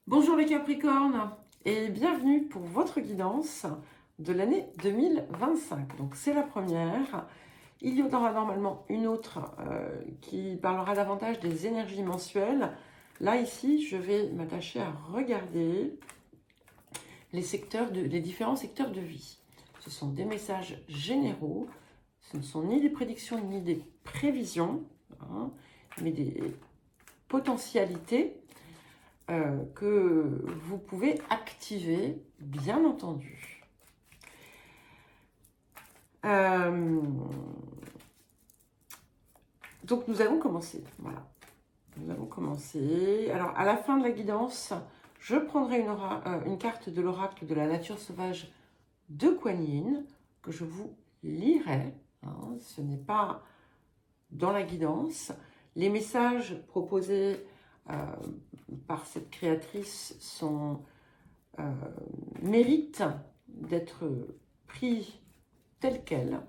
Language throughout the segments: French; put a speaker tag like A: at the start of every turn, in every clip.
A: Bonjour les Capricornes et bienvenue pour votre guidance de l'année 2025. Donc c'est la première. Il y en aura normalement une autre qui parlera davantage des énergies mensuelles. Là ici, je vais m'attacher à regarder les différents secteurs de vie. Ce sont des messages généraux. Ce ne sont ni des prédictions ni des prévisions, hein, mais des potentialités que vous pouvez activer, bien entendu. Donc nous allons commencer. Voilà. Nous allons commencer. Alors à la fin de la guidance, je prendrai une carte de l'oracle de la nature sauvage de Kuan Yin que je vous lirai. Hein, ce n'est pas dans la guidance. Les messages proposés par cette créatrice méritent d'être pris tels quels.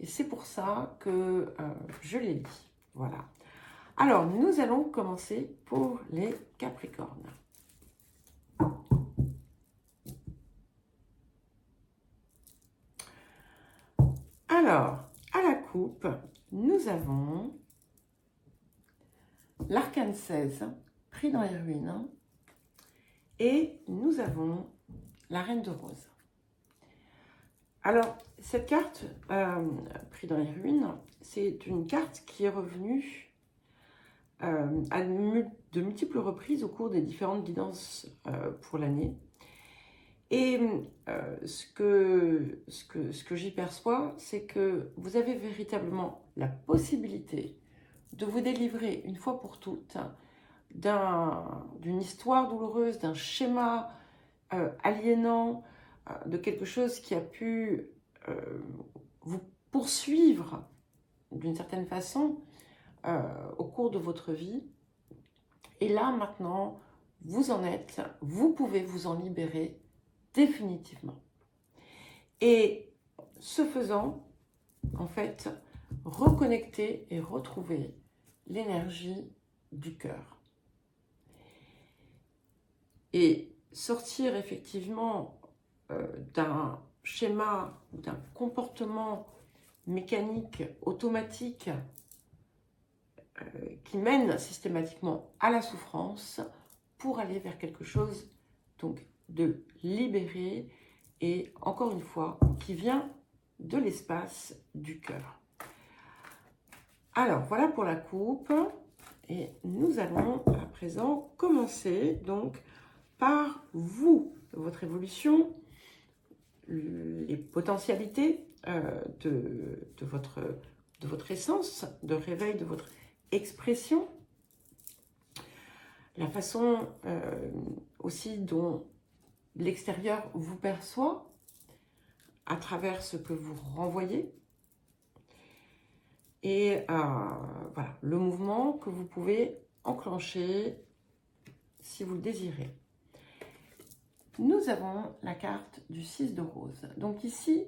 A: Et c'est pour ça que je les lis. Voilà. Alors, nous allons commencer pour les Capricornes. Alors, à la coupe, nous avons l'arcane 16, pris dans les ruines, et nous avons la reine de rose. Alors, cette carte, pris dans les ruines, c'est une carte qui est revenue à de multiples reprises au cours des différentes guidances pour l'année. Et ce que j'y perçois, c'est que vous avez véritablement la possibilité de vous délivrer une fois pour toutes d'une histoire douloureuse, d'un schéma aliénant, de quelque chose qui a pu vous poursuivre d'une certaine façon au cours de votre vie. Et là, maintenant, vous en êtes, vous pouvez vous en libérer définitivement. Et ce faisant, en fait, reconnecter et retrouver l'énergie du cœur. Et sortir effectivement d'un schéma ou d'un comportement mécanique, automatique, qui mène systématiquement à la souffrance pour aller vers quelque chose donc de libéré et encore une fois qui vient de l'espace du cœur. Alors voilà pour la coupe et nous allons à présent commencer donc par vous, votre évolution, les potentialités de votre essence, de réveil de votre expression, la façon aussi dont l'extérieur vous perçoit à travers ce que vous renvoyez et voilà, le mouvement que vous pouvez enclencher si vous le désirez. Nous avons la carte du 6 de rose. Donc ici,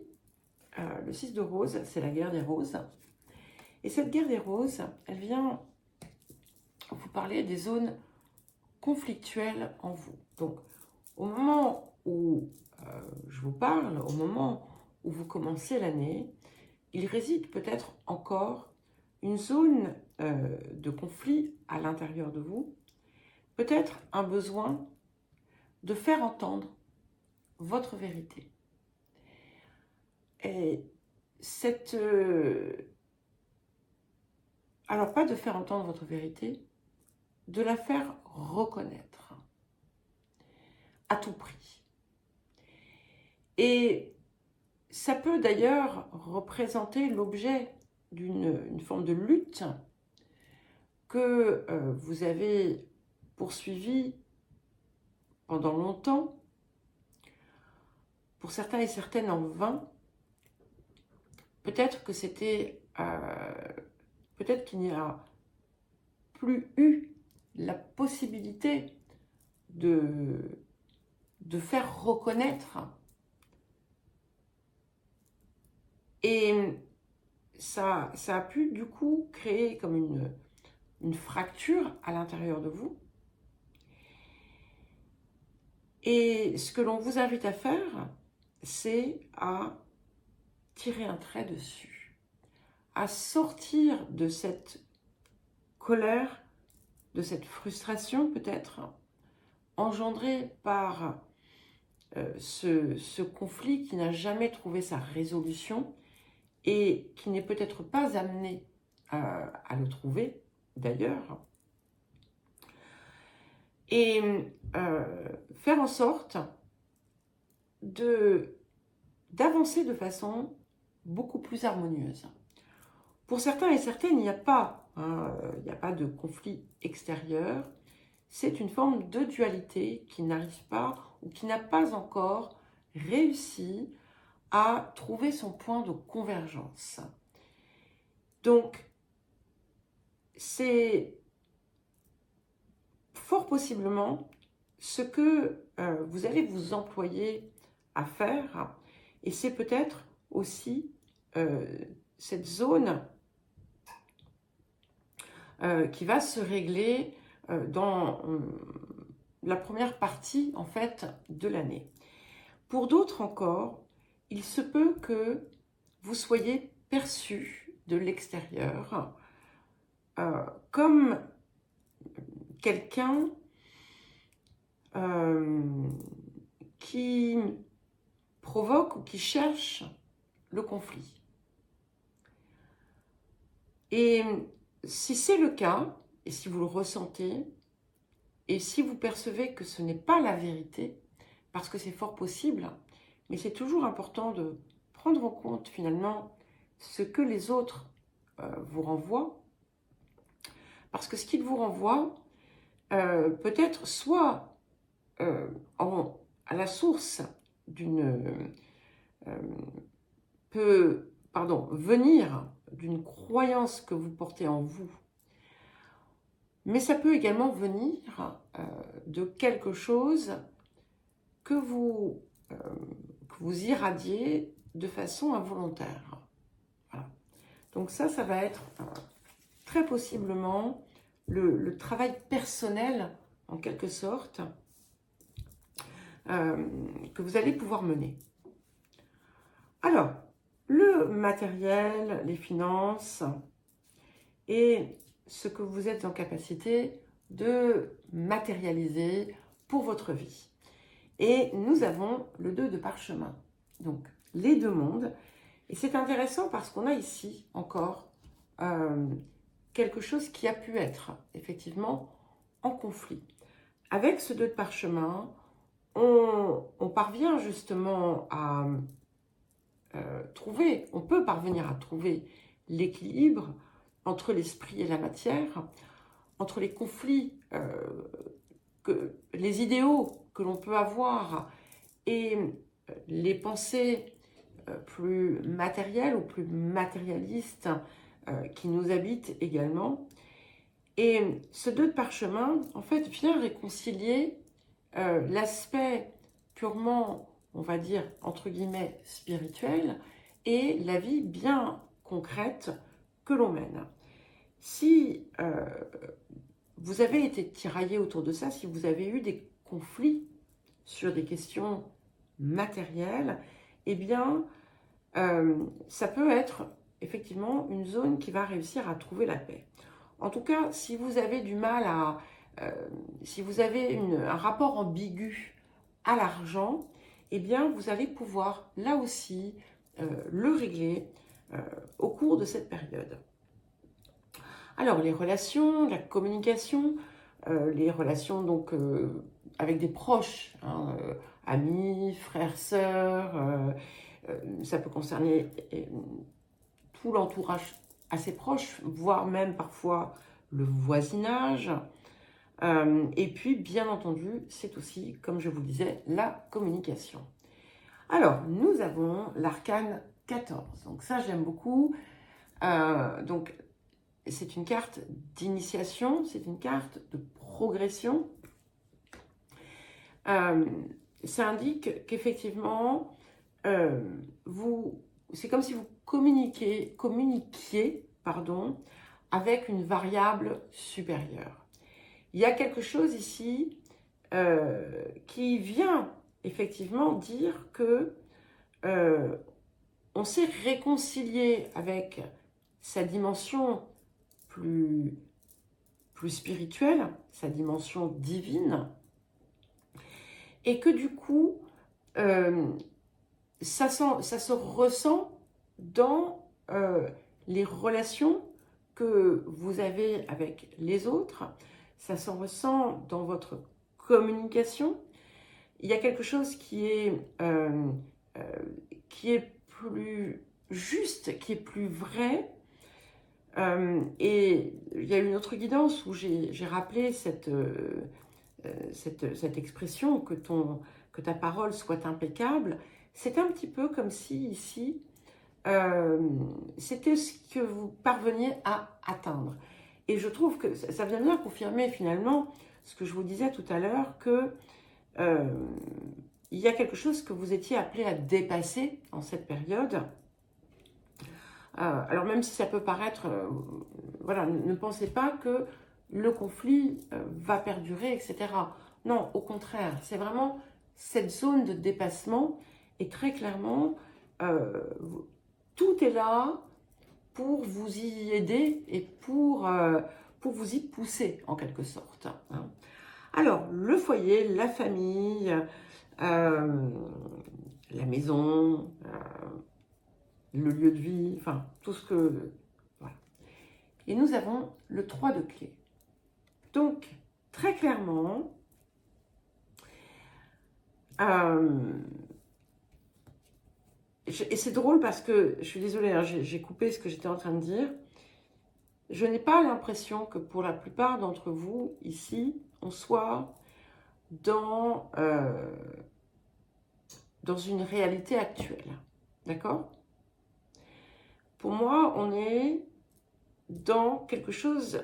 A: le 6 de rose, c'est la guerre des roses. Et cette guerre des roses, elle vient vous parler des zones conflictuelles en vous. Donc, au moment où je vous parle, au moment où vous commencez l'année, il réside peut-être encore une zone de conflit à l'intérieur de vous, peut-être un besoin de faire entendre votre vérité. Et cette... alors, pas de faire entendre votre vérité, de la faire reconnaître à tout prix. Et ça peut d'ailleurs représenter l'objet d'une forme de lutte que vous avez poursuivie pendant longtemps, pour certains et certaines en vain. Peut-être que c'était... peut-être qu'il n'y a plus eu la possibilité de faire reconnaître. Et ça a pu du coup créer comme une fracture à l'intérieur de vous. Et ce que l'on vous invite à faire, c'est à tirer un trait dessus, à sortir de cette colère, de cette frustration peut-être, engendrée par ce conflit qui n'a jamais trouvé sa résolution et qui n'est peut-être pas amené à le trouver d'ailleurs. Et faire en sorte d'avancer de façon beaucoup plus harmonieuse. Pour certains et certaines, il n'y a pas de conflit extérieur. C'est une forme de dualité qui n'arrive pas ou qui n'a pas encore réussi à trouver son point de convergence. Donc, c'est fort possiblement ce que vous allez vous employer à faire, et c'est peut-être aussi cette zone qui va se régler dans la première partie en fait de l'année. Pour d'autres encore, il se peut que vous soyez perçu de l'extérieur comme quelqu'un qui provoque ou qui cherche le conflit. Et si c'est le cas, et si vous le ressentez, et si vous percevez que ce n'est pas la vérité, parce que c'est fort possible, mais c'est toujours important de prendre en compte finalement ce que les autres vous renvoient, parce que ce qu'ils vous renvoient peut être soit à la source venir d'une croyance que vous portez en vous, mais ça peut également venir de quelque chose que vous irradiez de façon involontaire. Voilà. Donc ça va être très possiblement le travail personnel, en quelque sorte, que vous allez pouvoir mener. Alors, le matériel, les finances et ce que vous êtes en capacité de matérialiser pour votre vie. Et nous avons le 2 de parchemin, donc les deux mondes. Et c'est intéressant parce qu'on a ici encore quelque chose qui a pu être effectivement en conflit. Avec ce 2 de parchemin, on parvient justement à on peut parvenir à trouver l'équilibre entre l'esprit et la matière, entre les conflits, les idéaux que l'on peut avoir et les pensées plus matérielles ou plus matérialistes qui nous habitent également. Et ce 2 de parchemin, en fait, vient réconcilier l'aspect purement, on va dire, entre guillemets, spirituel et la vie bien concrète que l'on mène. Si vous avez été tiraillé autour de ça, si vous avez eu des conflits sur des questions matérielles, eh bien, ça peut être effectivement une zone qui va réussir à trouver la paix. En tout cas, si vous avez du mal à... si vous avez un rapport ambigu à l'argent, eh bien, vous allez pouvoir, là aussi, le régler au cours de cette période. Alors, les relations, la communication, les relations donc avec des proches, hein, amis, frères, sœurs, ça peut concerner tout l'entourage assez proche, voire même parfois le voisinage. Et puis, bien entendu, c'est aussi, comme je vous le disais, la communication. Alors, nous avons l'arcane 14. Donc ça, j'aime beaucoup. Donc, c'est une carte d'initiation, c'est une carte de progression. Ça indique qu'effectivement, c'est comme si vous communiquiez avec une variable supérieure. Il y a quelque chose ici qui vient effectivement dire que on s'est réconcilié avec sa dimension plus spirituelle, sa dimension divine, et que du coup, ça se ressent dans les relations que vous avez avec les autres, ça se ressent dans votre communication. Il y a quelque chose qui est plus juste, qui est plus vrai. Et il y a une autre guidance où j'ai rappelé cette expression que ta parole soit impeccable. C'est un petit peu comme si ici, c'était ce que vous parveniez à atteindre. Et je trouve que ça vient bien confirmer finalement ce que je vous disais tout à l'heure, que il y a quelque chose que vous étiez appelé à dépasser en cette période. Alors même si ça peut paraître, voilà, ne pensez pas que le conflit va perdurer, etc. Non, au contraire, c'est vraiment cette zone de dépassement et très clairement, tout est là pour vous y aider et pour vous y pousser en quelque sorte. Hein. Alors, le foyer, la famille, la maison, le lieu de vie, enfin, tout ce que... Voilà. Et nous avons le 3 de clé. Donc, très clairement, et c'est drôle parce que, je suis désolée, hein, j'ai coupé ce que j'étais en train de dire. Je n'ai pas l'impression que pour la plupart d'entre vous, ici, on soit dans une réalité actuelle. D'accord ? Pour moi, on est dans quelque chose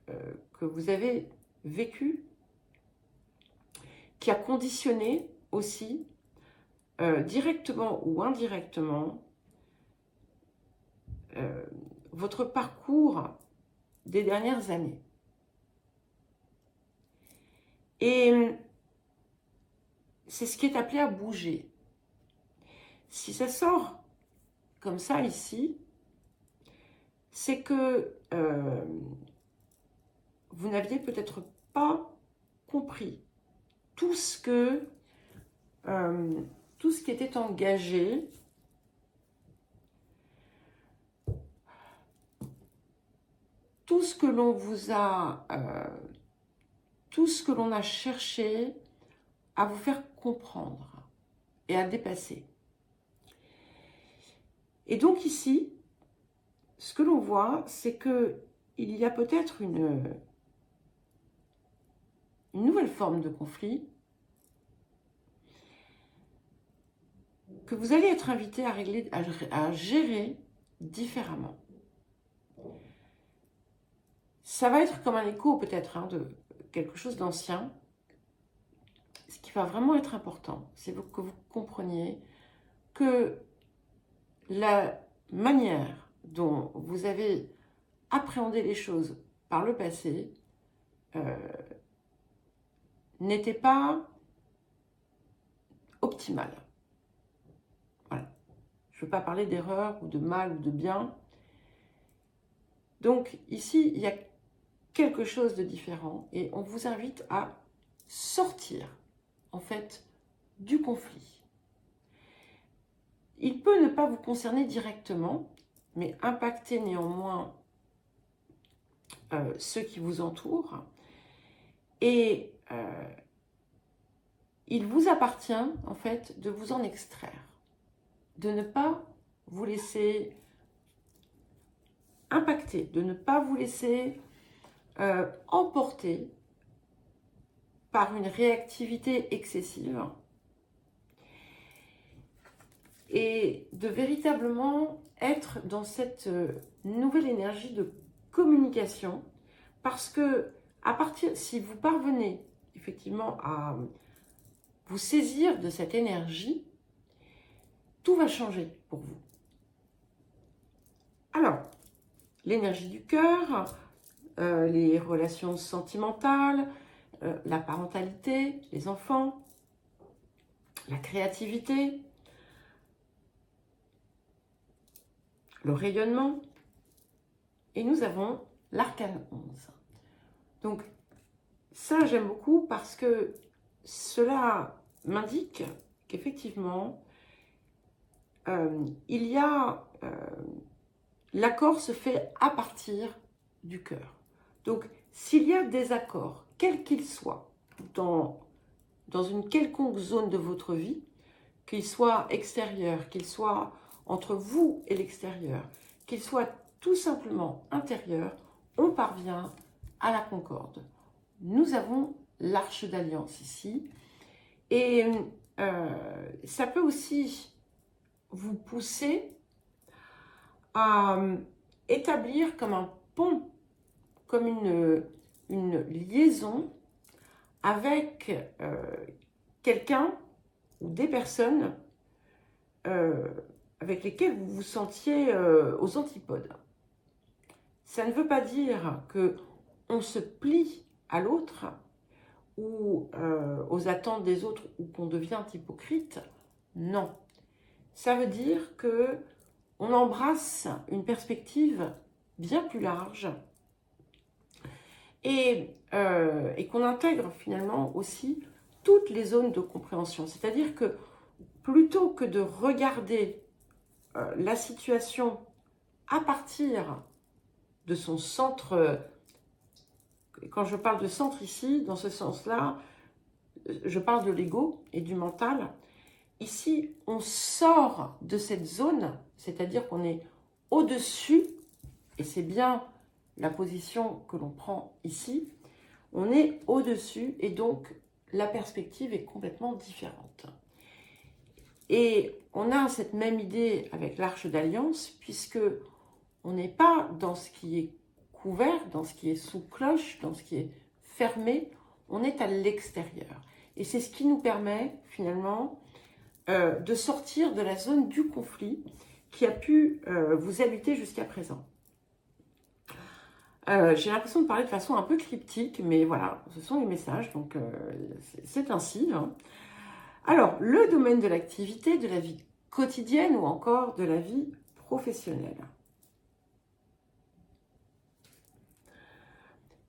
A: que vous avez vécu, qui a conditionné aussi, directement ou indirectement, votre parcours des dernières années. Et c'est ce qui est appelé à bouger. Si ça sort comme ça ici, c'est que vous n'aviez peut-être pas compris tout ce qui était engagé tout ce que l'on vous a tout ce que l'on a cherché à vous faire comprendre et à dépasser. Et donc ici, ce que l'on voit, c'est que il y a peut-être une nouvelle forme de conflit que vous allez être invité à régler, à gérer différemment. Ça va être comme un écho peut-être de quelque chose d'ancien. Ce qui va vraiment être important, c'est que vous compreniez que la manière dont vous avez appréhendé les choses par le passé n'était pas optimale. Voilà. Je ne veux pas parler d'erreur ou de mal ou de bien. Donc ici, il y a quelque chose de différent et on vous invite à sortir en fait du conflit. Il peut ne pas vous concerner directement, mais impacter néanmoins ceux qui vous entourent. Et il vous appartient en fait de vous en extraire, de ne pas vous laisser impacter, de ne pas vous laisser emporter par une réactivité excessive et de véritablement être dans cette nouvelle énergie de communication, parce que si vous parvenez effectivement à vous saisir de cette énergie, tout va changer pour vous. Alors, l'énergie du cœur, les relations sentimentales, la parentalité, les enfants, la créativité, le rayonnement. Et nous avons l'arcane 11. Donc, ça, j'aime beaucoup parce que cela m'indique qu'effectivement, il y a... l'accord se fait à partir du cœur. Donc, s'il y a des accords, quels qu'ils soient, dans une quelconque zone de votre vie, qu'ils soient extérieurs, qu'ils soient entre vous et l'extérieur, qu'ils soient tout simplement intérieurs, on parvient à la concorde. Nous avons l'arche d'alliance ici, et ça peut aussi vous pousser à établir comme un pont, comme une liaison avec quelqu'un ou des personnes avec lesquelles vous vous sentiez aux antipodes. Ça ne veut pas dire qu'on se plie à l'autre ou aux attentes des autres ou qu'on devient hypocrite. Non. Ça veut dire que on embrasse une perspective bien plus large et qu'on intègre finalement aussi toutes les zones de compréhension. C'est-à-dire que plutôt que de regarder la situation à partir de son centre, quand je parle de centre ici, dans ce sens-là, je parle de l'ego et du mental. Ici, on sort de cette zone, c'est-à-dire qu'on est au-dessus, et c'est bien la position que l'on prend ici, on est au-dessus et donc la perspective est complètement différente. Et on a cette même idée avec l'arche d'alliance, puisque on n'est pas dans ce qui est couvert, dans ce qui est sous cloche, dans ce qui est fermé, on est à l'extérieur. Et c'est ce qui nous permet finalement de sortir de la zone du conflit qui a pu vous habiter jusqu'à présent. J'ai l'impression de parler de façon un peu cryptique, mais voilà, ce sont les messages, donc c'est ainsi. Hein. Alors, le domaine de l'activité, de la vie quotidienne ou encore de la vie professionnelle.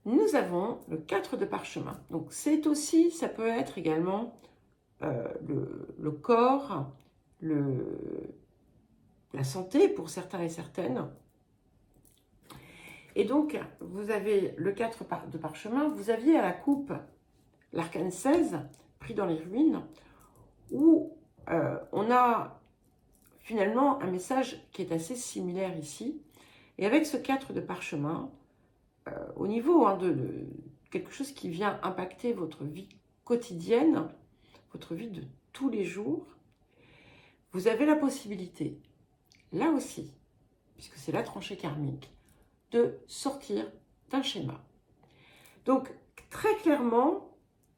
A: Nous avons le 4 de parchemin. Donc, c'est aussi, ça peut être également le corps, la santé pour certains et certaines. Et donc, vous avez le 4 de parchemin, vous aviez à la coupe l'arcane 16, pris dans les ruines, où on a finalement un message qui est assez similaire ici. Et avec ce 4 de parchemin, au niveau de quelque chose qui vient impacter votre vie quotidienne, votre vie de tous les jours, vous avez la possibilité, là aussi, puisque c'est la tranchée karmique, de sortir d'un schéma. Donc, très clairement,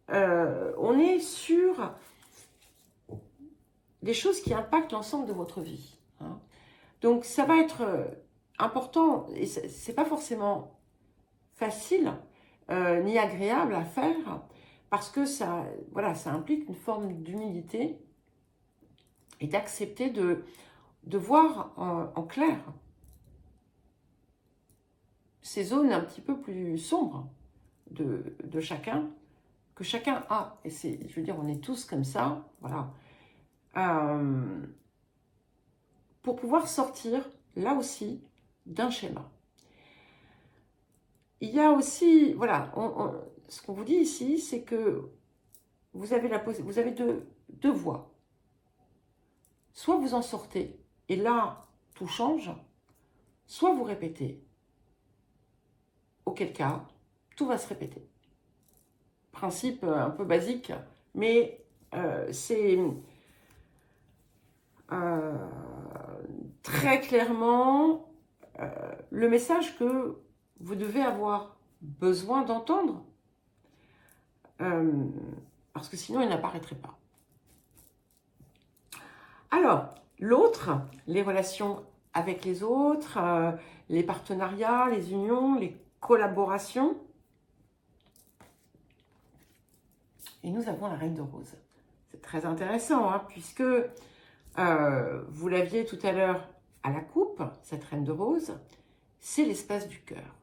A: on est sur des choses qui impactent l'ensemble de votre vie. Hein. Donc, ça va être important, et c'est pas forcément facile ni agréable à faire, parce que ça, voilà, ça implique une forme d'humilité et d'accepter de voir en clair ces zones un petit peu plus sombres de chacun, que chacun a. Et c'est, je veux dire, on est tous comme ça, voilà. Pour pouvoir sortir, là aussi, d'un schéma. Il y a aussi, voilà, ce qu'on vous dit ici, c'est que vous avez deux voies. Soit vous en sortez, et là, tout change, soit vous répétez. Auquel cas, tout va se répéter. Principe un peu basique, mais c'est très clairement le message que vous devez avoir besoin d'entendre, parce que sinon il n'apparaîtrait pas. Alors, l'autre, les relations avec les autres, les partenariats, les unions, les collaborations. Et nous avons la Reine de Rose. C'est très intéressant, hein, puisque vous l'aviez tout à l'heure à la coupe, cette Reine de Rose, c'est l'espace du cœur.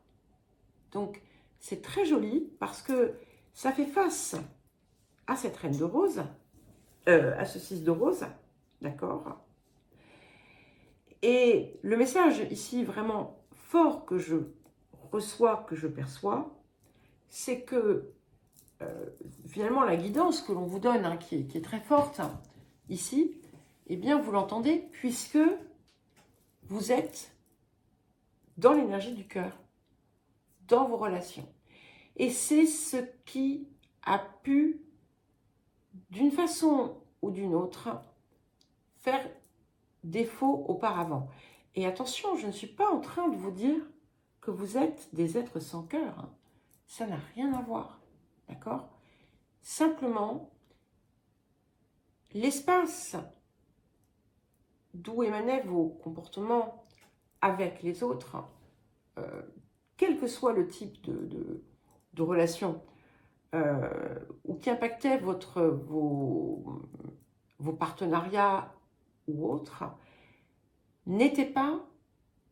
A: Donc, c'est très joli parce que ça fait face à cette Reine de Rose, à ce 6 de Rose, d'accord? Et le message ici vraiment fort que je reçois, que je perçois, c'est que finalement la guidance que l'on vous donne, hein, qui est très forte ici, eh bien vous l'entendez puisque vous êtes dans l'énergie du cœur, dans vos relations. Et c'est ce qui a pu, d'une façon ou d'une autre, faire défaut auparavant. Et attention, je ne suis pas en train de vous dire que vous êtes des êtres sans cœur. Hein. Ça n'a rien à voir. D'accord? Simplement, l'espace d'où émanaient vos comportements avec les autres, quel que soit le type de relation, ou qui impactait vos partenariats ou autres, n'était pas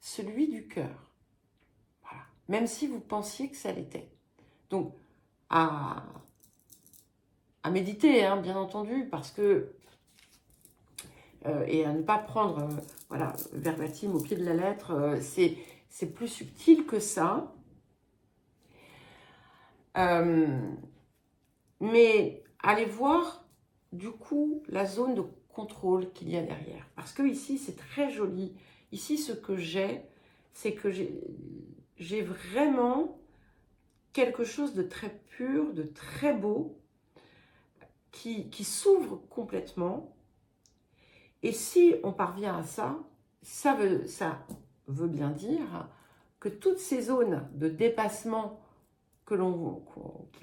A: celui du cœur. Voilà. Même si vous pensiez que ça l'était. Donc, à méditer, hein, bien entendu, parce que et à ne pas prendre voilà, verbatim au pied de la lettre, c'est plus subtil que ça. Mais allez voir du coup la zone de contrôle qu'il y a derrière. Parce que ici, c'est très joli. Ici, ce que j'ai, c'est que j'ai vraiment quelque chose de très pur, de très beau, qui s'ouvre complètement. Et si on parvient à ça, ça veut bien dire que toutes ces zones de dépassement qui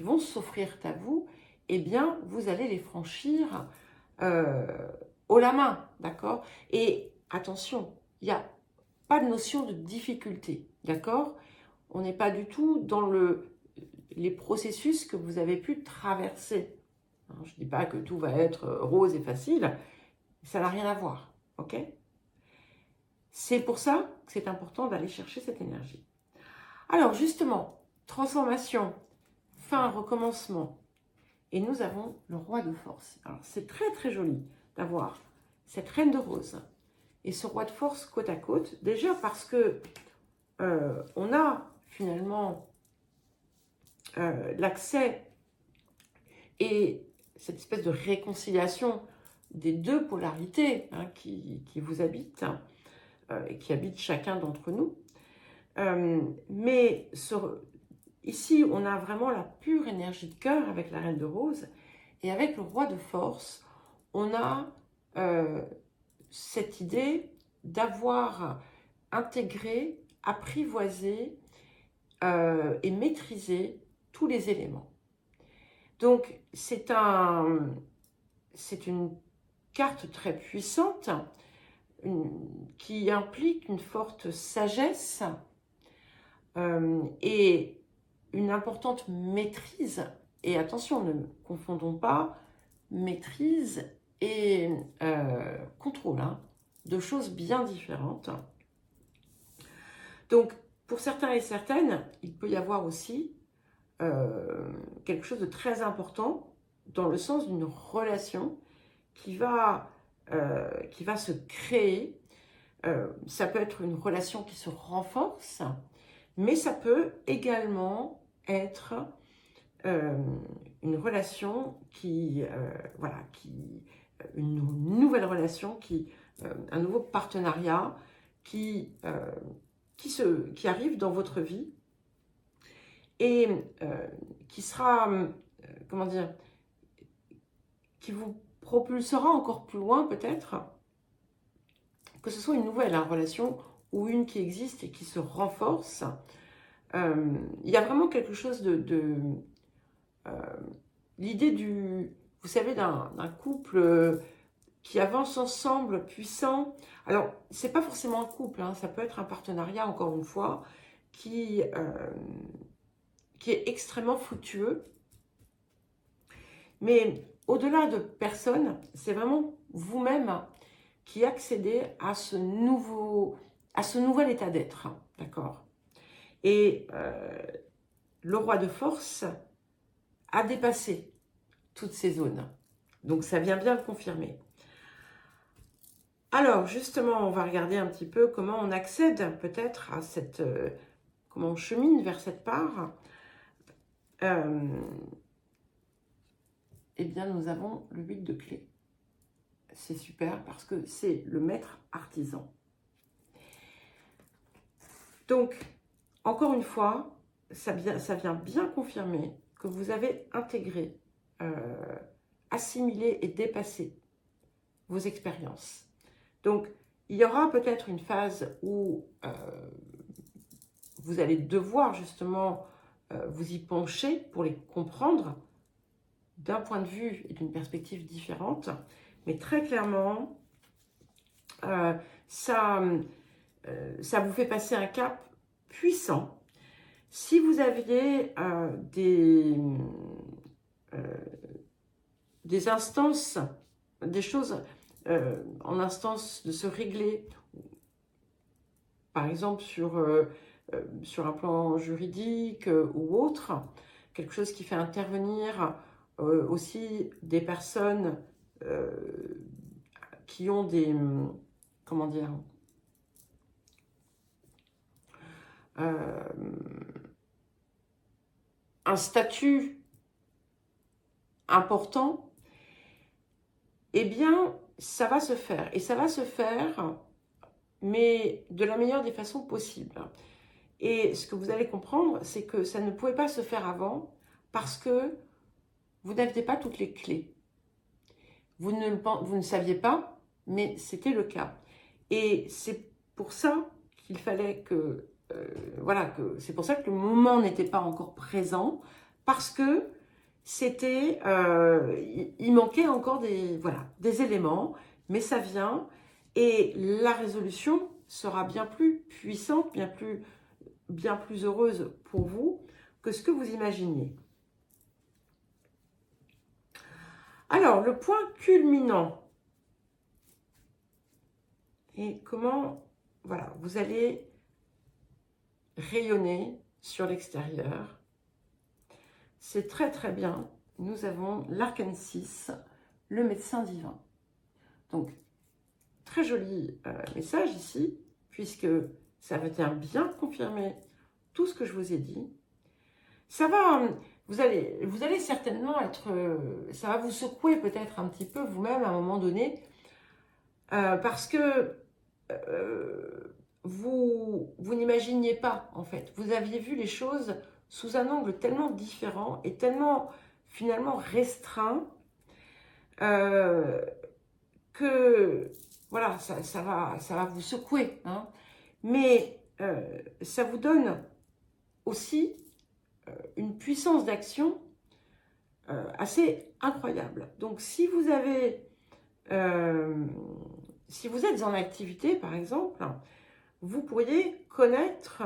A: vont s'offrir à vous, eh bien, vous allez les franchir haut la main, d'accord? Et attention, il n'y a pas de notion de difficulté, d'accord? On n'est pas du tout dans les processus que vous avez pu traverser. Je ne dis pas que tout va être rose et facile, ça n'a rien à voir, ok? C'est pour ça que c'est important d'aller chercher cette énergie. Alors justement, transformation, fin, recommencement. Et nous avons le roi de force. Alors c'est très très joli d'avoir cette reine de rose et ce roi de force côte à côte. Déjà parce que on a finalement l'accès et cette espèce de réconciliation des deux polarités hein, qui vous habitent et qui habitent chacun d'entre nous. Mais ici, on a vraiment la pure énergie de cœur avec la reine de rose et avec le roi de force, on a cette idée d'avoir intégré, apprivoisé et maîtrisé tous les éléments. Donc, c'est une carte très puissante qui implique une forte sagesse et une importante maîtrise. Et attention, ne confondons pas maîtrise et contrôle, hein, deux choses bien différentes. Donc, pour certains et certaines, il peut y avoir aussi quelque chose de très important dans le sens d'une relation qui va se créer. Ça peut être une relation qui se renforce, mais ça peut également être une relation une nouvelle relation, un nouveau partenariat qui arrive dans votre vie et qui sera, comment dire, qui vous propulsera encore plus loin peut-être, que ce soit une nouvelle relation ou une qui existe et qui se renforce. Il y a vraiment quelque chose l'idée vous savez, d'un couple qui avance ensemble, puissant. Alors, c'est pas forcément un couple, hein, ça peut être un partenariat, encore une fois, qui est extrêmement fructueux, Mais au-delà de personne, c'est vraiment vous-même qui accédez à ce nouvel état d'être, d'accord? Et le roi de force a dépassé toutes ces zones. Donc ça vient bien le confirmer. Alors justement, on va regarder un petit peu comment on accède peut-être à cette... comment on chemine vers cette part. Eh bien, nous avons le 8 de clé. C'est super parce que c'est le maître artisan. Donc, encore une fois, ça vient bien confirmer que vous avez intégré, assimilé et dépassé vos expériences. Donc, il y aura peut-être une phase où vous allez devoir justement vous y pencher pour les comprendre d'un point de vue et d'une perspective différente. Mais très clairement, ça vous fait passer un cap puissant. Si vous aviez des instances, des choses en instance de se régler, par exemple sur un plan juridique ou autre, quelque chose qui fait intervenir aussi des personnes qui ont des, comment dire, un statut important, eh bien, ça va se faire. Et ça va se faire, mais de la meilleure des façons possibles. Et ce que vous allez comprendre, c'est que ça ne pouvait pas se faire avant parce que vous n'aviez pas toutes les clés. Vous ne saviez pas, mais c'était le cas. Et c'est pour ça qu'il fallait que... voilà, c'est pour ça que le moment n'était pas encore présent, parce que c'était... il manquait encore des éléments, mais ça vient, et la résolution sera bien plus puissante, bien plus heureuse pour vous que ce que vous imaginiez. Alors, le point culminant. Et comment, voilà, vous allez rayonner sur l'extérieur. C'est très très bien. Nous avons l'arcane 6, le médecin divin. Donc, très joli message ici, puisque ça vient bien confirmer tout ce que je vous ai dit. Ça va, vous allez certainement être, ça va vous secouer peut-être un petit peu vous-même à un moment donné, parce que vous n'imaginiez pas, en fait. Vous aviez vu les choses sous un angle tellement différent et tellement, finalement, restreint que, voilà, ça va vous secouer. Hein. Mais ça vous donne aussi une puissance d'action assez incroyable. Donc, si vous avez... si vous êtes en activité, par exemple, vous pourriez connaître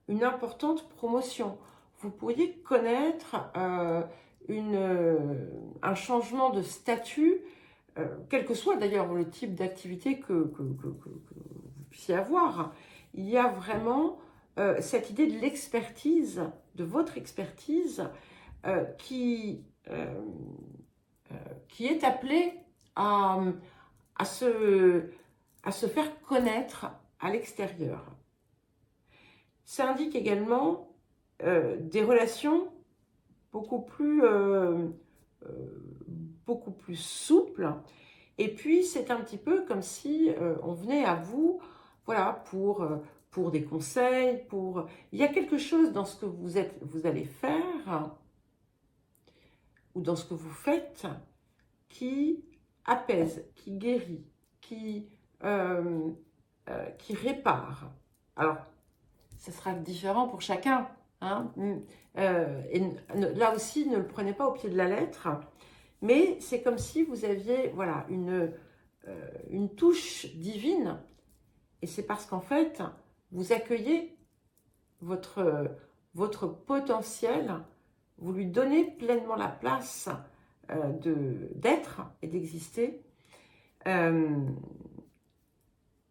A: une importante promotion. Vous pourriez connaître un changement de statut, quel que soit d'ailleurs le type d'activité que vous puissiez avoir. Il y a vraiment cette idée de l'expertise, de votre expertise, qui est appelée à se faire connaître à l'extérieur. Ça indique également des relations beaucoup plus souples. Et puis, c'est un petit peu comme si on venait à vous, voilà, pour des conseils, Il y a quelque chose dans ce que vous allez faire, ou dans ce que vous faites, qui apaise, qui guérit, qui répare. Alors, ce sera différent pour chacun. Hein, et là aussi, ne le prenez pas au pied de la lettre, mais c'est comme si vous aviez voilà, une touche divine, et c'est parce qu'en fait, vous accueillez votre potentiel, vous lui donnez pleinement la place d'être et d'exister.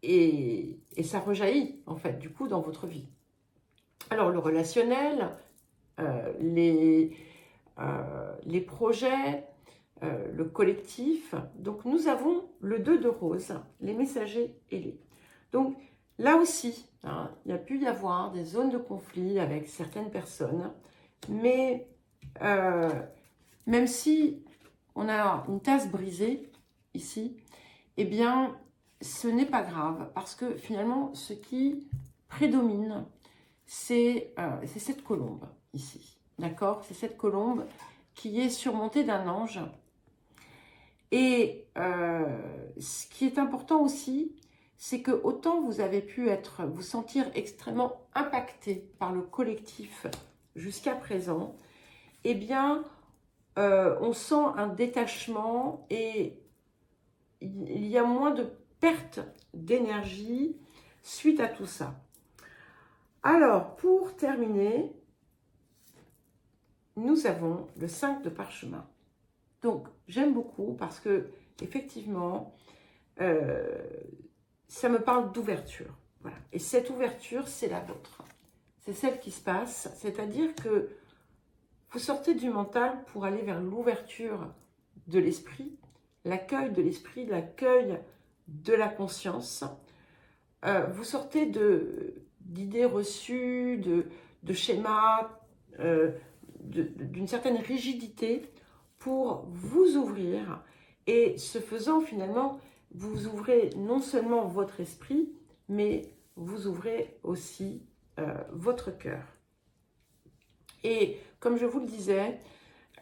A: Et ça rejaillit, en fait, du coup, dans votre vie. Alors, le relationnel, les projets, le collectif. Donc, nous avons le 2 de rose, les messagers ailés. Donc, là aussi, hein, il y a pu y avoir des zones de conflit avec certaines personnes, mais même si on a une tasse brisée ici, eh bien, ce n'est pas grave, parce que finalement, ce qui prédomine, c'est cette colombe ici, d'accord? C'est cette colombe qui est surmontée d'un ange. Et ce qui est important aussi, c'est que autant vous avez pu vous sentir extrêmement impacté par le collectif jusqu'à présent, eh bien, on sent un détachement et il y a moins de perte d'énergie suite à tout ça. Alors, pour terminer, nous avons le 5 de parchemin. Donc, j'aime beaucoup parce que, effectivement, ça me parle d'ouverture. Voilà. Et cette ouverture, c'est la vôtre. C'est celle qui se passe. C'est-à-dire que vous sortez du mental pour aller vers l'ouverture de l'esprit, l'accueil de l'esprit, l'accueil de la conscience. Vous sortez d'idées reçues, de schémas, d'une certaine rigidité pour vous ouvrir. Et ce faisant, finalement, vous ouvrez non seulement votre esprit, mais vous ouvrez aussi votre cœur. Et comme je vous le disais,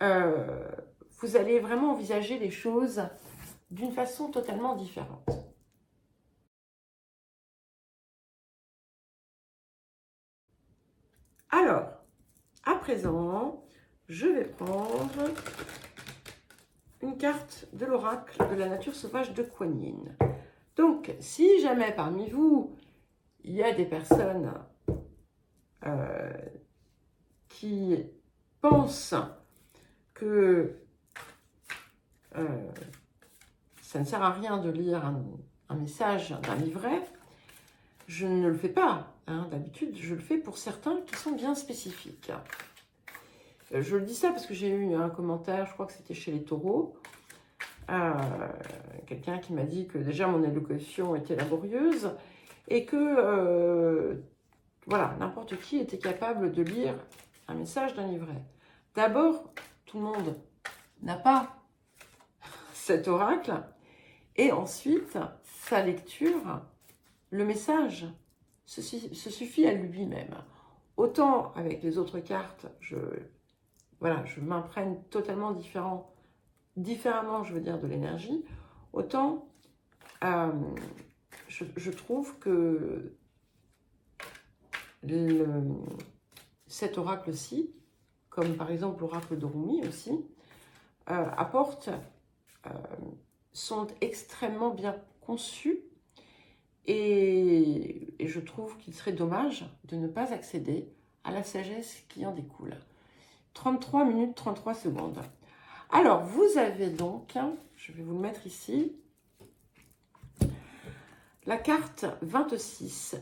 A: vous allez vraiment envisager les choses d'une façon totalement différente. Alors, à présent, je vais prendre une carte de l'oracle de la nature sauvage de Kuan Yin. Donc, si jamais parmi vous, il y a des personnes qui pensent que ça ne sert à rien de lire un message d'un livret, je ne le fais pas. Hein. D'habitude, je le fais pour certains qui sont bien spécifiques. Je le dis ça parce que j'ai eu un commentaire, je crois que c'était chez les taureaux, quelqu'un qui m'a dit que déjà mon élocution était laborieuse et que voilà, n'importe qui était capable de lire un message d'un livret. D'abord, tout le monde n'a pas cet oracle et ensuite, sa lecture, le message se suffit à lui-même. Autant avec les autres cartes, je m'imprègne totalement différemment, je veux dire, de l'énergie, autant je trouve que cet oracle-ci, comme par exemple l'oracle de Rumi aussi, sont extrêmement bien conçus et je trouve qu'il serait dommage de ne pas accéder à la sagesse qui en découle. 33 minutes 33 secondes. Alors, vous avez donc, je vais vous le mettre ici, la carte 26.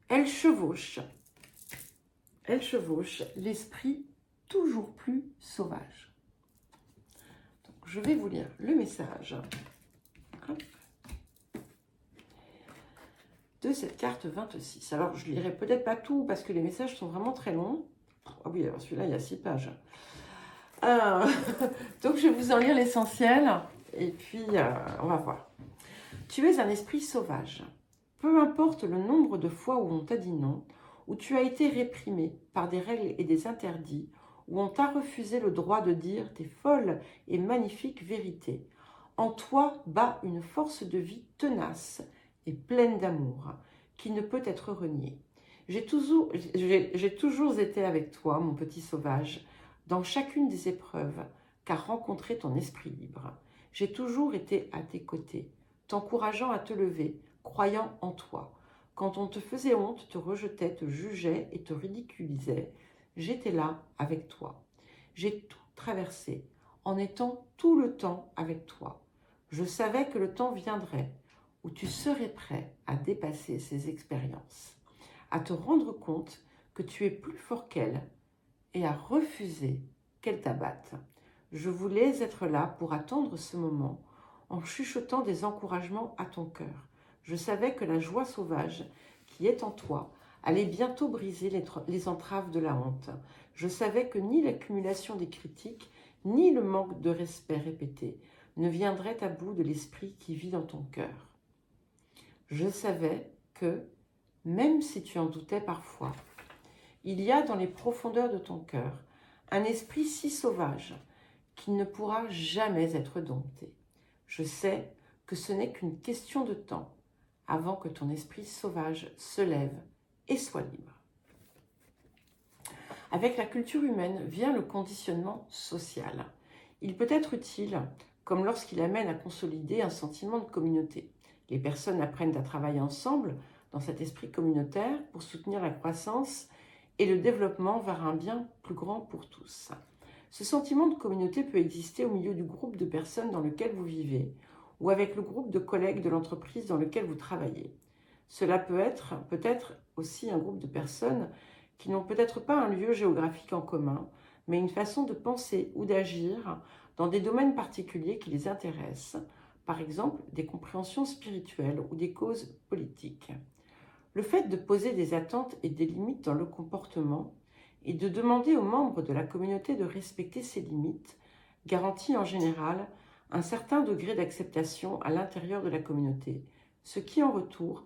A: Elle chevauche l'esprit toujours plus sauvage. Donc, je vais vous lire le message de cette carte 26. Alors, je ne lirai peut-être pas tout parce que les messages sont vraiment très longs. Ah oui, alors celui-là, il y a 6 pages. Donc, je vais vous en lire l'essentiel et puis on va voir. Tu es un esprit sauvage. Peu importe le nombre de fois où on t'a dit non, où tu as été réprimé par des règles et des interdits, où on t'a refusé le droit de dire tes folles et magnifiques vérités. En toi bat une force de vie tenace et pleine d'amour, qui ne peut être reniée. J'ai toujours été avec toi, mon petit sauvage, dans chacune des épreuves, car rencontrer ton esprit libre. J'ai toujours été à tes côtés, t'encourageant à te lever, croyant en toi. Quand on te faisait honte, te rejetait, te jugeait et te ridiculisait, j'étais là avec toi. J'ai tout traversé, en étant tout le temps avec toi. Je savais que le temps viendrait où tu serais prêt à dépasser ces expériences, à te rendre compte que tu es plus fort qu'elle et à refuser qu'elle t'abatte. Je voulais être là pour attendre ce moment en chuchotant des encouragements à ton cœur. Je savais que la joie sauvage qui est en toi allait bientôt briser les entraves de la honte. Je savais que ni l'accumulation des critiques, ni le manque de respect répété ne viendraient à bout de l'esprit qui vit dans ton cœur. Je savais que, même si tu en doutais parfois, il y a dans les profondeurs de ton cœur un esprit si sauvage qu'il ne pourra jamais être dompté. Je sais que ce n'est qu'une question de temps avant que ton esprit sauvage se lève et soit libre. Avec la culture humaine vient le conditionnement social. Il peut être utile, comme lorsqu'il amène à consolider un sentiment de communauté. Les personnes apprennent à travailler ensemble dans cet esprit communautaire pour soutenir la croissance et le développement vers un bien plus grand pour tous. Ce sentiment de communauté peut exister au milieu du groupe de personnes dans lequel vous vivez ou avec le groupe de collègues de l'entreprise dans lequel vous travaillez. Cela peut être aussi un groupe de personnes qui n'ont peut-être pas un lieu géographique en commun, mais une façon de penser ou d'agir dans des domaines particuliers qui les intéressent, par exemple des compréhensions spirituelles ou des causes politiques. Le fait de poser des attentes et des limites dans le comportement et de demander aux membres de la communauté de respecter ces limites garantit en général un certain degré d'acceptation à l'intérieur de la communauté, ce qui en retour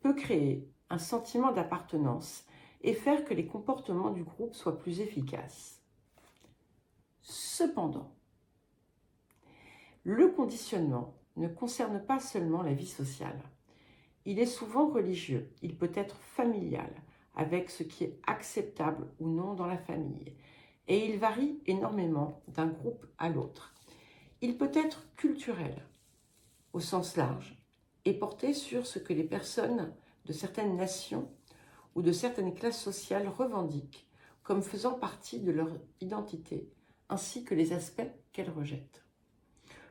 A: peut créer un sentiment d'appartenance et faire que les comportements du groupe soient plus efficaces. Cependant, le conditionnement ne concerne pas seulement la vie sociale. Il est souvent religieux, il peut être familial, avec ce qui est acceptable ou non dans la famille, et il varie énormément d'un groupe à l'autre. Il peut être culturel, au sens large, et porter sur ce que les personnes de certaines nations ou de certaines classes sociales revendiquent comme faisant partie de leur identité, ainsi que les aspects qu'elles rejettent.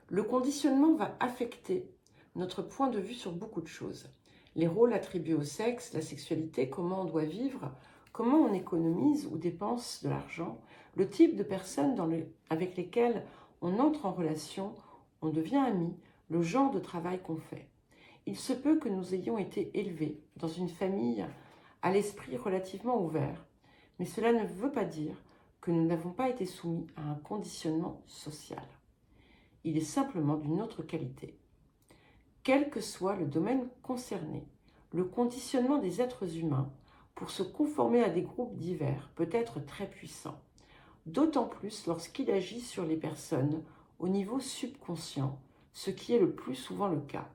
A: Le conditionnement va affecter notre point de vue sur beaucoup de choses. Les rôles attribués au sexe, la sexualité, comment on doit vivre, comment on économise ou dépense de l'argent, le type de personnes avec lesquelles on entre en relation, on devient ami, le genre de travail qu'on fait. Il se peut que nous ayons été élevés dans une famille à l'esprit relativement ouvert, mais cela ne veut pas dire que nous n'avons pas été soumis à un conditionnement social. Il est simplement d'une autre qualité. Quel que soit le domaine concerné, le conditionnement des êtres humains pour se conformer à des groupes divers peut être très puissant, d'autant plus lorsqu'il agit sur les personnes au niveau subconscient, ce qui est le plus souvent le cas.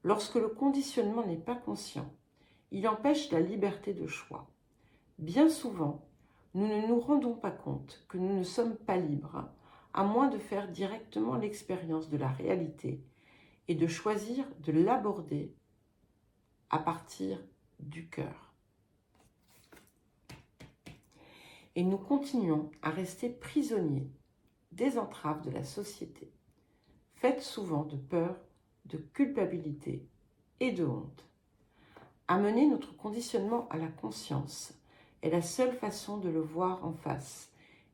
A: Lorsque le conditionnement n'est pas conscient, il empêche la liberté de choix. Bien souvent, nous ne nous rendons pas compte que nous ne sommes pas libres, à moins de faire directement l'expérience de la réalité et de choisir de l'aborder à partir du cœur. Et nous continuons à rester prisonniers des entraves de la société, faites souvent de peur, de culpabilité et de honte. Amener notre conditionnement à la conscience est la seule façon de le voir en face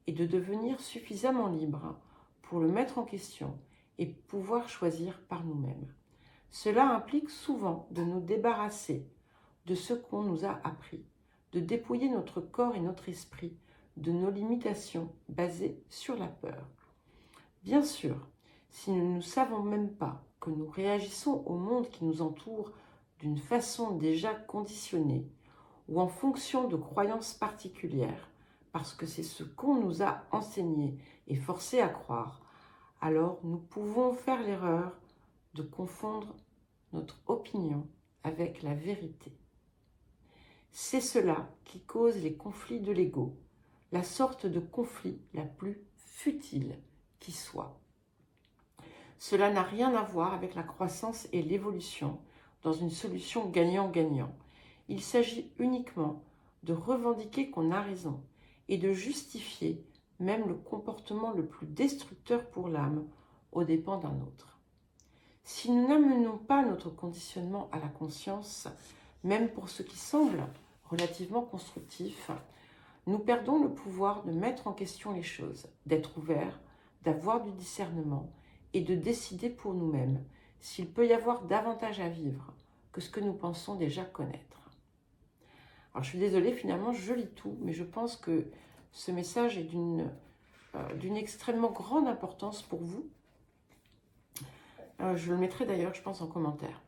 A: et de devenir suffisamment libre pour le mettre en question et pouvoir choisir par nous-mêmes. Cela implique souvent de nous débarrasser de ce qu'on nous a appris, de dépouiller notre corps et notre esprit de nos limitations basées sur la peur. Bien sûr, si nous ne savons même pas que nous réagissons au monde qui nous entoure d'une façon déjà conditionnée ou en fonction de croyances particulières, parce que c'est ce qu'on nous a enseigné et forcé à croire, alors nous pouvons faire l'erreur de confondre notre opinion avec la vérité. C'est cela qui cause les conflits de l'ego, la sorte de conflit la plus futile qui soit. Cela n'a rien à voir avec la croissance et l'évolution dans une solution gagnant-gagnant. Il s'agit uniquement de revendiquer qu'on a raison et de justifier même le comportement le plus destructeur pour l'âme, aux dépens d'un autre. Si nous n'amenons pas notre conditionnement à la conscience, même pour ce qui semble relativement constructif, nous perdons le pouvoir de mettre en question les choses, d'être ouverts, d'avoir du discernement et de décider pour nous-mêmes s'il peut y avoir davantage à vivre que ce que nous pensons déjà connaître. Alors je suis désolée, finalement je lis tout, mais je pense que ce message est d'une extrêmement grande importance pour vous. Je le mettrai d'ailleurs, je pense, en commentaire.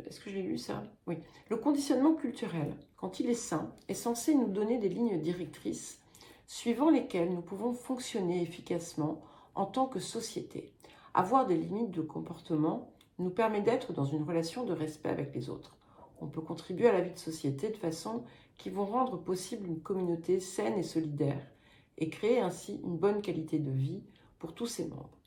A: Est-ce que j'ai lu ça? Oui. Le conditionnement culturel, quand il est sain, est censé nous donner des lignes directrices suivant lesquelles nous pouvons fonctionner efficacement en tant que société. Avoir des limites de comportement nous permet d'être dans une relation de respect avec les autres. On peut contribuer à la vie de société de façon qui vont rendre possible une communauté saine et solidaire et créer ainsi une bonne qualité de vie pour tous ses membres.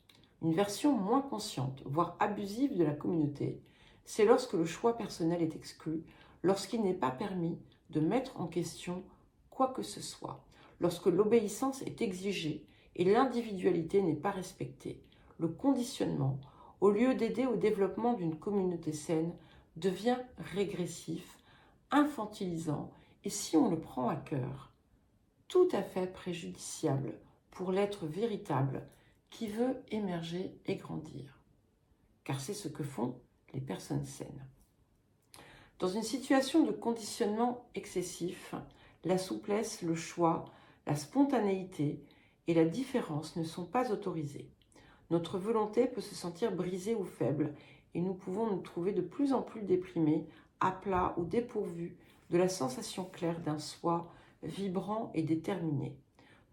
A: Une version moins consciente, voire abusive de la communauté, c'est lorsque le choix personnel est exclu, lorsqu'il n'est pas permis de mettre en question quoi que ce soit, lorsque l'obéissance est exigée et l'individualité n'est pas respectée. Le conditionnement, au lieu d'aider au développement d'une communauté saine, devient régressif, infantilisant et, si on le prend à cœur, tout à fait préjudiciable pour l'être véritable qui veut émerger et grandir. Car c'est ce que font les personnes saines. Dans une situation de conditionnement excessif, la souplesse, le choix, la spontanéité et la différence ne sont pas autorisés. Notre volonté peut se sentir brisée ou faible et nous pouvons nous trouver de plus en plus déprimés, à plat ou dépourvus de la sensation claire d'un soi vibrant et déterminé.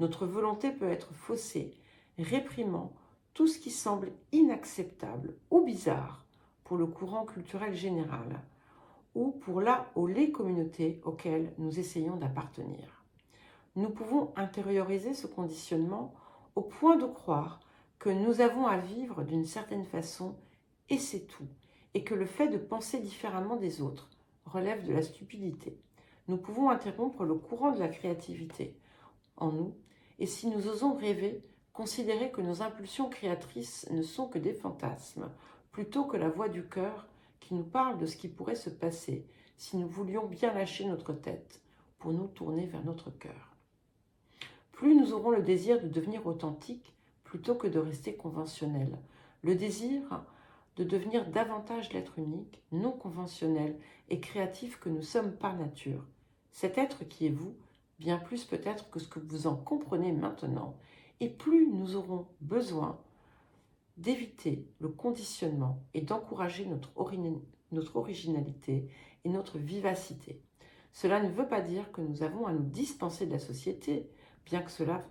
A: Notre volonté peut être faussée, réprimant tout ce qui semble inacceptable ou bizarre pour le courant culturel général ou pour la ou les communautés auxquelles nous essayons d'appartenir. Nous pouvons intérioriser ce conditionnement au point de croire que nous avons à vivre d'une certaine façon et c'est tout, et que le fait de penser différemment des autres relève de la stupidité. Nous pouvons interrompre le courant de la créativité en nous et si nous osons rêver, considérer que nos impulsions créatrices ne sont que des fantasmes, plutôt que la voix du cœur qui nous parle de ce qui pourrait se passer si nous voulions bien lâcher notre tête pour nous tourner vers notre cœur. Plus nous aurons le désir de devenir authentique plutôt que de rester conventionnel, le désir de devenir davantage l'être unique, non conventionnel et créatif que nous sommes par nature, cet être qui est vous, bien plus peut-être que ce que vous en comprenez maintenant, et plus nous aurons besoin d'éviter le conditionnement et d'encourager notre originalité et notre vivacité. Cela ne veut pas dire que nous avons à nous dispenser de la société, bien que cela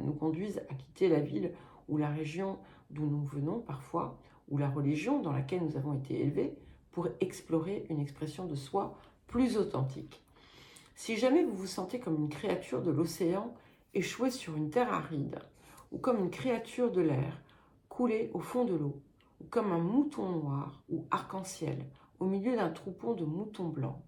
A: nous conduise à quitter la ville ou la région d'où nous venons parfois, ou la religion dans laquelle nous avons été élevés, pour explorer une expression de soi plus authentique. Si jamais vous vous sentez comme une créature de l'océan échouée sur une terre aride, ou comme une créature de l'air coulée au fond de l'eau, ou comme un mouton noir ou arc-en-ciel au milieu d'un troupeau de moutons blancs,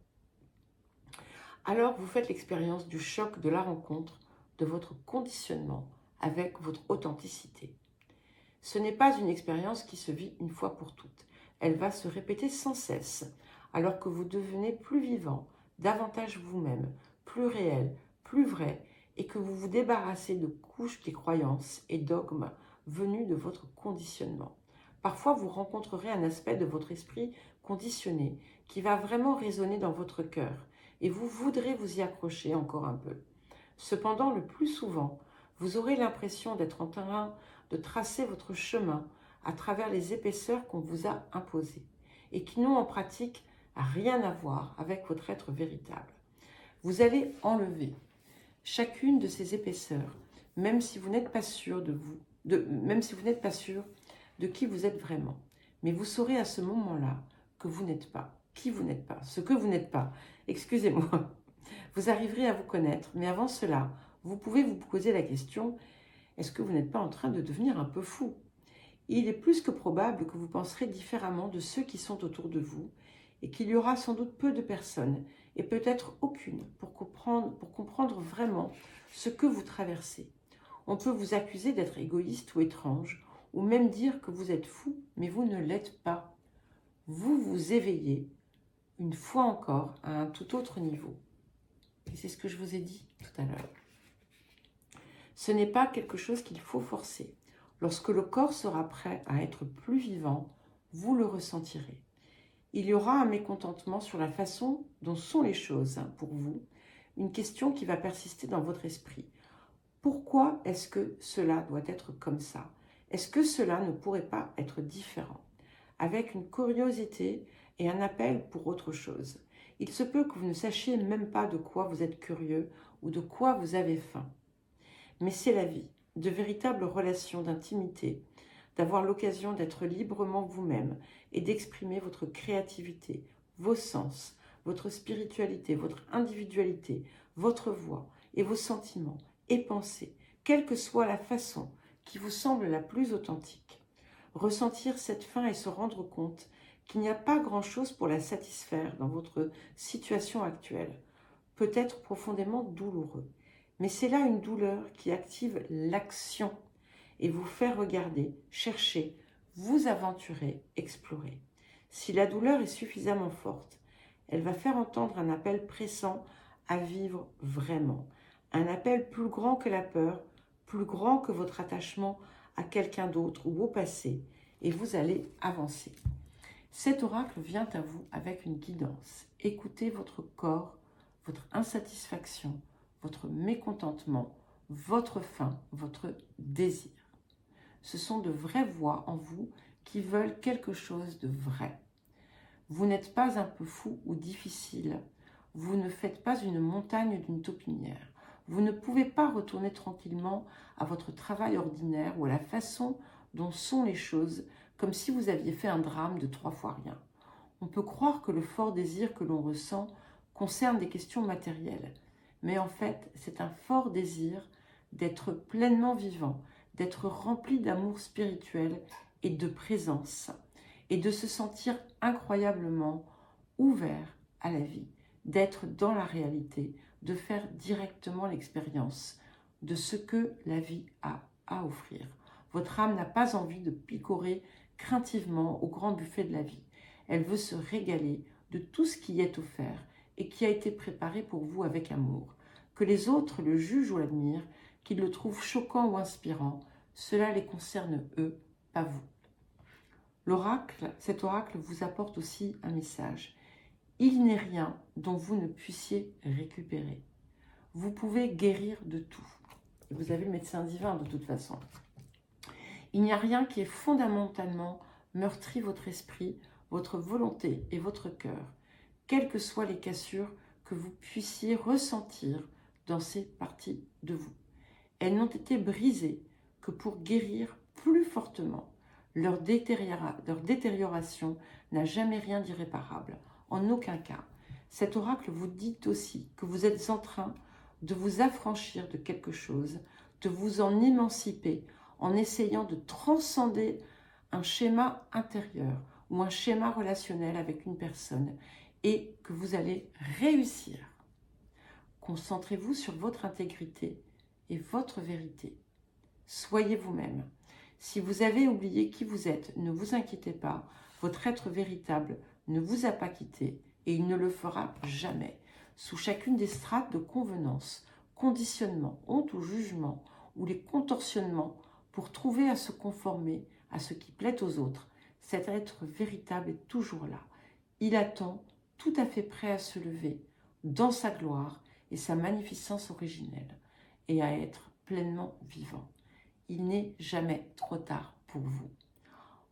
A: alors vous faites l'expérience du choc de la rencontre de votre conditionnement avec votre authenticité. Ce n'est pas une expérience qui se vit une fois pour toutes. Elle va se répéter sans cesse, alors que vous devenez plus vivant, davantage vous-même, plus réel, plus vrai, et que vous vous débarrassez de couches des croyances et dogmes venus de votre conditionnement. Parfois, vous rencontrerez un aspect de votre esprit conditionné qui va vraiment résonner dans votre cœur, et vous voudrez vous y accrocher encore un peu. Cependant, le plus souvent, vous aurez l'impression d'être en train de tracer votre chemin à travers les épaisseurs qu'on vous a imposées et qui n'ont en pratique rien à voir avec votre être véritable. Vous allez enlever chacune de ces épaisseurs, même si vous n'êtes pas sûr même si vous n'êtes pas sûr de qui vous êtes vraiment. Mais vous saurez à ce moment-là que vous n'êtes pas, qui vous n'êtes pas, ce que vous n'êtes pas. Excusez-moi. Vous arriverez à vous connaître, mais avant cela, vous pouvez vous poser la question, est-ce que vous n'êtes pas en train de devenir un peu fou? Il est plus que probable que vous penserez différemment de ceux qui sont autour de vous et qu'il y aura sans doute peu de personnes, et peut-être aucune, pour comprendre vraiment ce que vous traversez. On peut vous accuser d'être égoïste ou étrange, ou même dire que vous êtes fou, mais vous ne l'êtes pas. Vous vous éveillez, une fois encore, à un tout autre niveau. Et c'est ce que je vous ai dit tout à l'heure. Ce n'est pas quelque chose qu'il faut forcer. Lorsque le corps sera prêt à être plus vivant, vous le ressentirez. Il y aura un mécontentement sur la façon dont sont les choses pour vous, une question qui va persister dans votre esprit. Pourquoi est-ce que cela doit être comme ça? Est-ce que cela ne pourrait pas être différent? Avec une curiosité et un appel pour autre chose. Il se peut que vous ne sachiez même pas de quoi vous êtes curieux ou de quoi vous avez faim. Mais c'est la vie, de véritables relations d'intimité, d'avoir l'occasion d'être librement vous-même et d'exprimer votre créativité, vos sens, votre spiritualité, votre individualité, votre voix et vos sentiments et pensées, quelle que soit la façon qui vous semble la plus authentique. Ressentir cette faim et se rendre compte qu'il n'y a pas grand-chose pour la satisfaire dans votre situation actuelle peut être profondément douloureux. Mais c'est là une douleur qui active l'action et vous fait regarder, chercher, vous aventurer, explorer. Si la douleur est suffisamment forte, elle va faire entendre un appel pressant à vivre vraiment. Un appel plus grand que la peur, plus grand que votre attachement à quelqu'un d'autre ou au passé, et vous allez avancer. Cet oracle vient à vous avec une guidance. Écoutez votre corps, votre insatisfaction, votre mécontentement, votre faim, votre désir. Ce sont de vraies voix en vous qui veulent quelque chose de vrai. Vous n'êtes pas un peu fou ou difficile. Vous ne faites pas une montagne d'une taupinière. Vous ne pouvez pas retourner tranquillement à votre travail ordinaire ou à la façon dont sont les choses, comme si vous aviez fait un drame de 3 fois rien. On peut croire que le fort désir que l'on ressent concerne des questions matérielles. Mais en fait, c'est un fort désir d'être pleinement vivant, d'être rempli d'amour spirituel et de présence, et de se sentir incroyablement ouvert à la vie, d'être dans la réalité, de faire directement l'expérience de ce que la vie a à offrir. Votre âme n'a pas envie de picorer craintivement au grand buffet de la vie. Elle veut se régaler de tout ce qui est offert et qui a été préparé pour vous avec amour. Que les autres le jugent ou l'admirent, qu'ils le trouvent choquant ou inspirant, cela les concerne eux, pas vous. Cet oracle vous apporte aussi un message. Il n'est rien dont vous ne puissiez récupérer. Vous pouvez guérir de tout. Vous avez le médecin divin de toute façon. Il n'y a rien qui ait fondamentalement meurtri votre esprit, votre volonté et votre cœur, quelles que soient les cassures que vous puissiez ressentir dans ces parties de vous. Elles n'ont été brisées que pour guérir plus fortement. Leur détérioration n'a jamais rien d'irréparable, en aucun cas. Cet oracle vous dit aussi que vous êtes en train de vous affranchir de quelque chose, de vous en émanciper, en essayant de transcender un schéma intérieur ou un schéma relationnel avec une personne, et que vous allez réussir. Concentrez-vous sur votre intégrité et votre vérité. Soyez vous-même. Si vous avez oublié qui vous êtes, ne vous inquiétez pas, votre être véritable ne vous a pas quitté et il ne le fera jamais. Sous chacune des strates de convenance, conditionnement, honte ou jugement, ou les contorsionnements pour trouver à se conformer à ce qui plaît aux autres, cet être véritable est toujours là. Il attend, tout à fait prêt à se lever, dans sa gloire et sa magnificence originelle, et à être pleinement vivant. Il n'est jamais trop tard pour vous.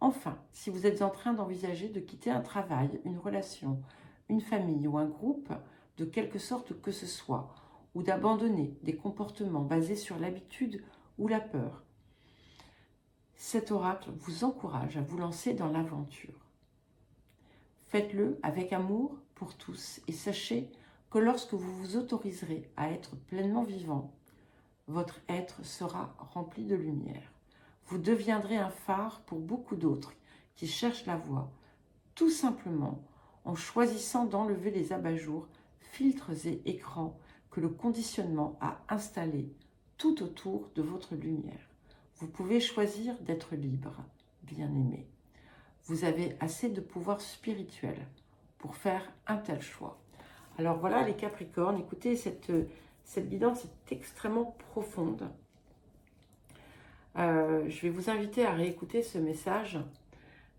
A: Enfin, si vous êtes en train d'envisager de quitter un travail, une relation, une famille ou un groupe, de quelque sorte que ce soit, ou d'abandonner des comportements basés sur l'habitude ou la peur, cet oracle vous encourage à vous lancer dans l'aventure. Faites-le avec amour pour tous et sachez que lorsque vous vous autoriserez à être pleinement vivant, votre être sera rempli de lumière. Vous deviendrez un phare pour beaucoup d'autres qui cherchent la voie, tout simplement en choisissant d'enlever les abat-jours, filtres et écrans que le conditionnement a installés tout autour de votre lumière. Vous pouvez choisir d'être libre, bien-aimé. Vous avez assez de pouvoir spirituel pour faire un tel choix. Alors voilà les Capricornes, écoutez, cette guidance est extrêmement profonde. Je vais vous inviter à réécouter ce message.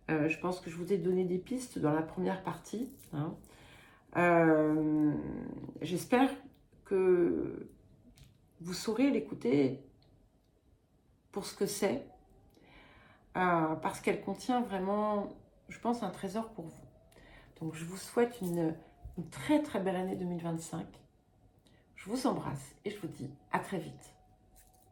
A: Je pense que je vous ai donné des pistes dans la première partie. Hein. J'espère que vous saurez l'écouter pour ce que c'est, parce qu'elle contient vraiment, je pense, un trésor pour vous. Donc je vous souhaite une très très belle année 2025. Je vous embrasse et je vous dis à très vite.